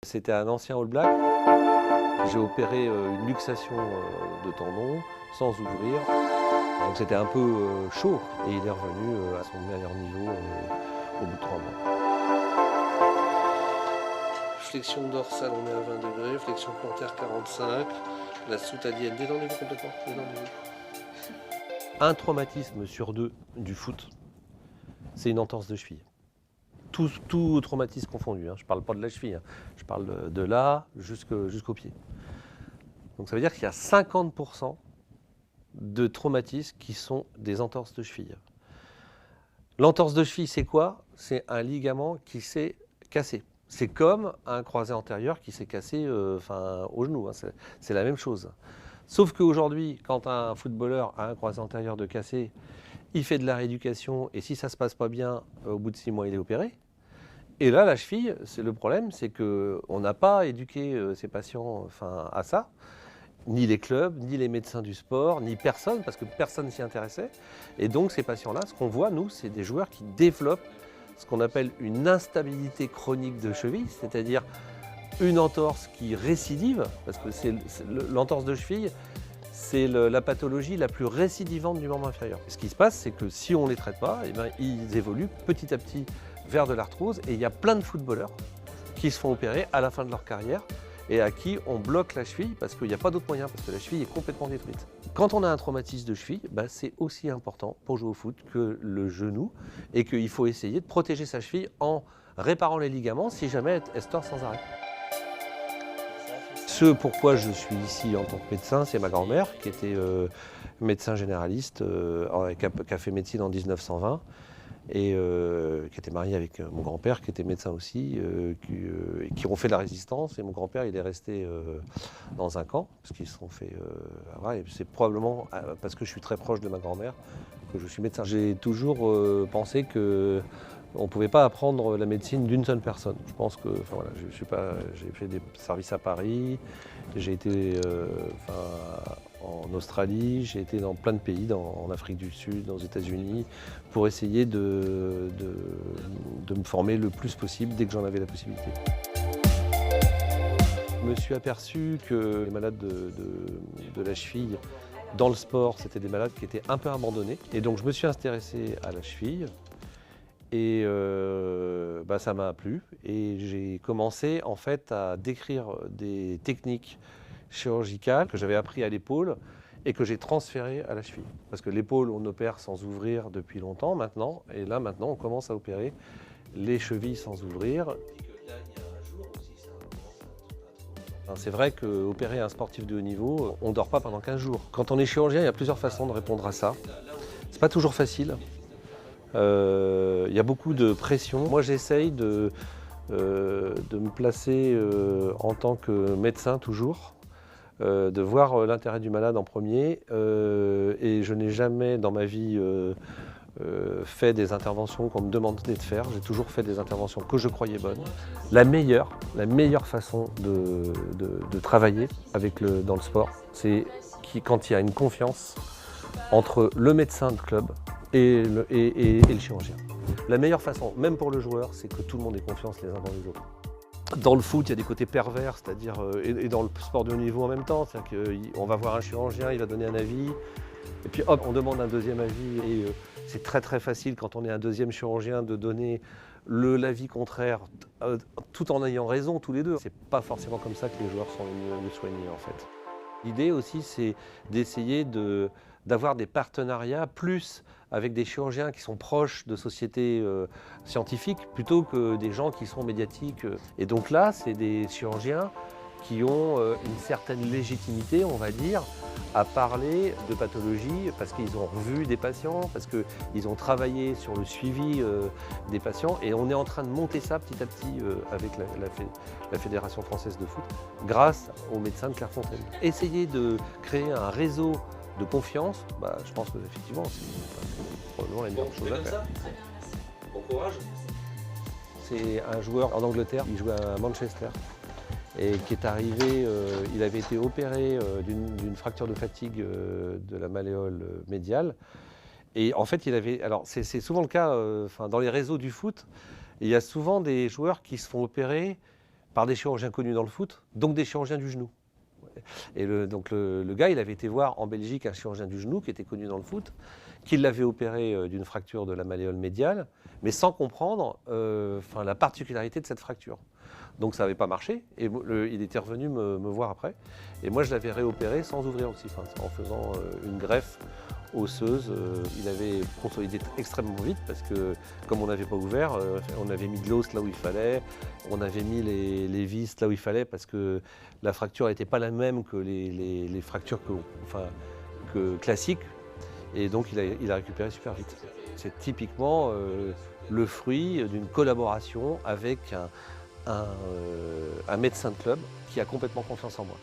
C'était un ancien All Black. J'ai opéré une luxation de tendon sans ouvrir. Donc c'était un peu chaud et il est revenu à son meilleur niveau au bout de 3 mois. Flexion dorsale, on est à 20 degrés. Flexion plantaire, 45. La soutadienne, détendez-vous complètement. Détendez-vous. Un traumatisme sur 2 du foot, c'est une entorse de cheville. Tout traumatisme confondu, hein. Je ne parle pas de la cheville, hein. Je parle de là jusqu'au pied. Donc ça veut dire qu'il y a 50% de traumatismes qui sont des entorses de cheville. L'entorse de cheville, c'est quoi? C'est un ligament qui s'est cassé. C'est comme un croisé antérieur qui s'est cassé au genou, hein. C'est la même chose. Sauf qu'aujourd'hui, quand un footballeur a un croisé antérieur de cassé, il fait de la rééducation et si ça ne se passe pas bien, au bout de 6 mois, il est opéré. Et là, la cheville, le problème, c'est qu'on n'a pas éduqué ces patients à ça, ni les clubs, ni les médecins du sport, ni personne, parce que personne s'y intéressait. Et donc, ces patients-là, ce qu'on voit, nous, c'est des joueurs qui développent ce qu'on appelle une instabilité chronique de cheville, c'est-à-dire une entorse qui récidive, parce que l'entorse de cheville, c'est la pathologie la plus récidivante du membre inférieur. Ce qui se passe, c'est que si on ne les traite pas, ils évoluent petit à petit vers de l'arthrose. Et il y a plein de footballeurs qui se font opérer à la fin de leur carrière et à qui on bloque la cheville parce qu'il n'y a pas d'autre moyen, parce que la cheville est complètement détruite. Quand on a un traumatisme de cheville, c'est aussi important pour jouer au foot que le genou et qu'il faut essayer de protéger sa cheville en réparant les ligaments si jamais elle se tord sans arrêt. Ce pourquoi je suis ici en tant que médecin, c'est ma grand-mère qui était médecin généraliste, qui a fait médecine en 1920 et qui était mariée avec mon grand-père qui était médecin aussi, qui ont fait de la résistance. Et mon grand-père, il est resté dans un camp, parce qu'ils se sont fait avoir. Et c'est probablement parce que je suis très proche de ma grand-mère que je suis médecin. J'ai toujours pensé que on ne pouvait pas apprendre la médecine d'une seule personne. Je pense que, j'ai fait des services à Paris, j'ai été en Australie, j'ai été dans plein de pays, en Afrique du Sud, aux États-Unis, pour essayer de me former le plus possible dès que j'en avais la possibilité. Je me suis aperçu que les malades de la cheville, dans le sport, c'était des malades qui étaient un peu abandonnés. Et donc je me suis intéressé à la cheville. Et ça m'a plu et j'ai commencé en fait à décrire des techniques chirurgicales que j'avais appris à l'épaule et que j'ai transférées à la cheville. Parce que l'épaule, on opère sans ouvrir depuis longtemps maintenant, et là maintenant on commence à opérer les chevilles sans ouvrir. C'est vrai qu'opérer un sportif de haut niveau, on ne dort pas pendant 15 jours. Quand on est chirurgien, il y a plusieurs façons de répondre à ça. C'est pas toujours facile. Il y a beaucoup de pression. Moi, j'essaye de me placer en tant que médecin toujours, de voir l'intérêt du malade en premier. Et je n'ai jamais dans ma vie fait des interventions qu'on me demandait de faire. J'ai toujours fait des interventions que je croyais bonnes. La meilleure façon de travailler dans le sport, c'est quand il y a une confiance entre le médecin de club et le chirurgien. La meilleure façon, même pour le joueur, c'est que tout le monde ait confiance les uns dans les autres. Dans le foot, il y a des côtés pervers, c'est-à-dire, et dans le sport de haut niveau en même temps, c'est-à-dire qu'on va voir un chirurgien, il va donner un avis, et puis hop, on demande un deuxième avis, et c'est très très facile quand on est un deuxième chirurgien de donner l'avis contraire, tout en ayant raison tous les deux. C'est pas forcément comme ça que les joueurs sont les mieux soignés en fait. L'idée aussi, c'est d'essayer d'avoir des partenariats plus avec des chirurgiens qui sont proches de sociétés scientifiques plutôt que des gens qui sont médiatiques. Et donc là, c'est des chirurgiens qui ont une certaine légitimité, on va dire, à parler de pathologie parce qu'ils ont revu des patients, parce qu'ils ont travaillé sur le suivi des patients. Et on est en train de monter ça petit à petit avec la Fédération française de foot grâce aux médecins de Clairefontaine. Essayer de créer un réseau de confiance, je pense que effectivement, c'est probablement la meilleure chose à faire. Bon courage. C'est un joueur en Angleterre, il jouait à Manchester et qui est arrivé, il avait été opéré d'une fracture de fatigue de la malléole médiale. Et en fait, alors c'est souvent le cas dans les réseaux du foot, il y a souvent des joueurs qui se font opérer par des chirurgiens connus dans le foot, donc des chirurgiens du genou. Et donc le gars, il avait été voir en Belgique un chirurgien du genou qui était connu dans le foot, qui l'avait opéré d'une fracture de la malléole médiale, mais sans comprendre la particularité de cette fracture. Donc ça n'avait pas marché, et il était revenu me voir après. Et moi, je l'avais réopéré sans ouvrir aussi, en faisant une greffe osseuse. Il avait consolidé extrêmement vite parce que comme on n'avait pas ouvert, on avait mis de l'os là où il fallait, on avait mis les vis là où il fallait parce que la fracture n'était pas la même que les fractures classiques, et donc il a récupéré super vite. C'est typiquement le fruit d'une collaboration avec un médecin de club qui a complètement confiance en moi.